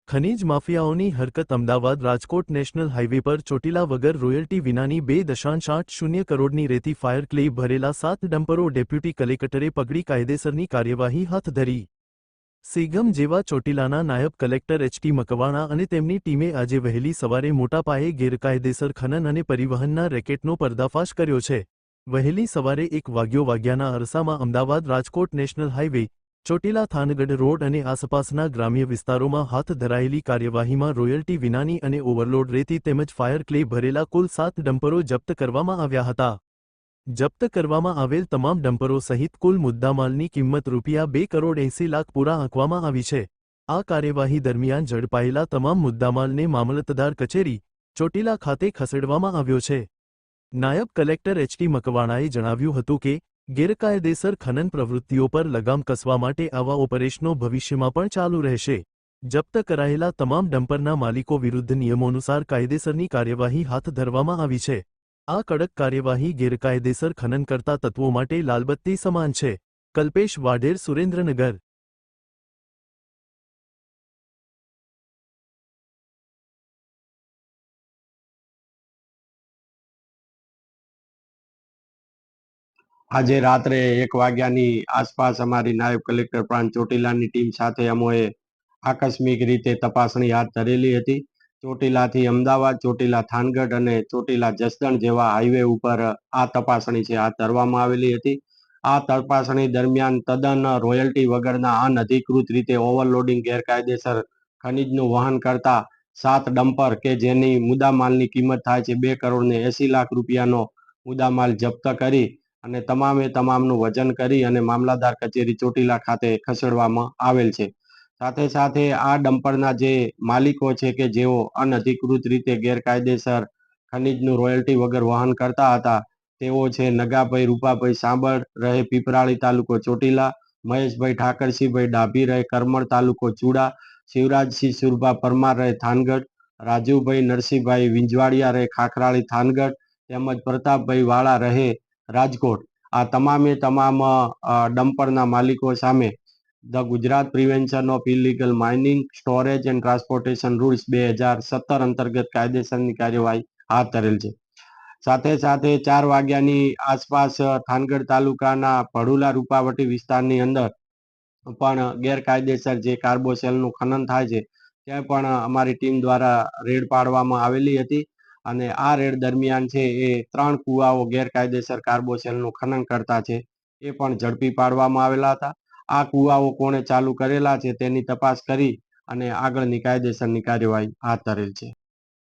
ખનીજ માફિયાઓની હરકત Ahmedabad Rajkot national highway પર ચોટીલા વગર રોયલ્ટી વિનાની 2.80 કરોડની રેતી ફાયર ક્લે ભરેલા 7 ડમ્પરો ડેપ્યુટી કલેક્ટરે પકડી કાયદેસરની કાર્યવાહી હાથ ધરી। સેગમ જેવા ચોટીલાના નાયબ કલેક્ટર એચ.ટી. મકવાણા અને તેમની ટીમે આજે વહેલી સવારે મોટા પાયે ગેરકાયદેસર ખનન અને પરિવહનના રેકેટનો પર્દાફાશ કર્યો છે। વહેલી સવારે 1 વાગ્યાના અરસામાં Ahmedabad Rajkot national highway Chotila Thangadh road અને આસપાસના ગ્રામ્ય વિસ્તારોમાં હાથ ધરાયેલી કાર્યવાહીમાં રોયલ્ટી વિનાની અને ઓવરલોડ રેતી તેમજ ફાયર ક્લે ભરેલા કુલ 7 ડમ્પરો જપ્ત કરવામાં આવ્યા હતા। જપ્ત કરવામાં આવેલ તમામ ડમ્પરો સહિત કુલ મુદ્દામાલની કિંમત ₹2.80 પૂરા આંકવામાં આવી છે। આ કાર્યવાહી દરમિયાન ઝડપાયેલા તમામ મુદ્દામાલને મામલતદાર કચેરી ચોટીલા ખાતે ખસેડવામાં આવ્યો છે। નાયબ કલેક્ટર એચ.ટી. મકવાણાએ જણાવ્યું હતું કે ગેરકાયદેસર ખનન પ્રવૃત્તિઓ પર લગામ કસવા માટે આવા ઓપરેશનો ભવિષ્યમાં પણ ચાલુ રહેશે। જપ્ત કરાયેલા તમામ ડમ્પરના માલિકો વિરુદ્ધ નિયમોનુસાર કાયદેસરની કાર્યવાહી હાથ ધરવામાં આવી છે। આ કડક કાર્યવાહી ગેરકાયદેસર ખનન કરતા તત્વો માટે લાલબત્તી સમાન છે। કલ્પેશ વાઢેર, સુરેન્દ્રનગર। આજે રાત્રે 1 વાગ્યાની આસપાસ અમારી નાયબ કલેક્ટર પ્રાંત ચોટીલાની ટીમ સાથે અમોએ આકસ્મિક રીતે તપાસણી હાથ ધરેલી હતી। ચોટીલાથી અમદાવાદ, ચોટીલા થાનગઢ અને ચોટીલા જસદણ જેવા હાઈવે ઉપર આ તપાસણી છે હાથ ધરવામાં આવેલી હતી। આ તપાસણી દરમિયાન તદ્દન રોયલ્ટી વગરના અનધિકૃત રીતે ઓવરલોડિંગ ગેરકાયદેસર ખનીજનું વહન કરતા 7 ડમ્પર કે જેની મુદ્દામાલની કિંમત થાય છે ₹2.80 મુદ્દામાલ જપ્ત કરી અને તમામનું વજન કરી અને મામલતદાર કચેરી ચોટીલા ખાતે ખસેડવામાં આવેલ છે। સાથે સાથે આ ડમ્પરના જે માલિકો છે કે જેઓ અનધિકૃત રીતે ગેરકાયદેસર ખનીજનું રોયલ્ટી વગર વહન કરતા હતા તેઓ છે નગાભાઈ રૂપાભાઈ સાંબળ, રહે પીપરાળી, તાલુકો ચોટીલા; મહેશભાઈ ઠાકરસિંહભાઈ ડાભી, રહે કરમળ, તાલુકો ચુડા; શિવરાજસિંહ સુરભા પરમાર, રહે થાનગઢ; રાજુભાઈ નરસિંહભાઈ વિંજવાડિયા, રહે ખાખરાળી, થાનગઢ; તેમજ પ્રતાપભાઈ વાળા, રહે રાજકોટ। આ તમામે તમામ ડમ્પરના માલિકો સામે the Gujarat prevention of illegal mining, storage and transportation rules 2017 અંતર્ગત કાયદેસરની કાર્યવાહી હાથ ધરેલ છે। સાથે સાથે 4 વાગ્યાની આસપાસ થાનગઢ તાલુકાના ભડુલા રૂપાવટી વિસ્તારની અંદર પણ ગેરકાયદેસર જે કાર્બોસેલનું ખનન થાય છે ત્યાં પણ અમારી ટીમ દ્વારા રેડ પાડવામાં આવેલી હતી અને આ રેડ દરમિયાન છે એ 3 કુવાઓ ગેરકાયદેસર કાર્બોસેલનું ખનન કરતા છે એ પણ ઝડપી પાડવામાં આવેલા હતા। આ કુવાઓ કોણે ચાલુ કરેલા છે તેની તપાસ કરી અને આગળની કાયદેસરની કાર્યવાહી હાથ ધરેલ છે।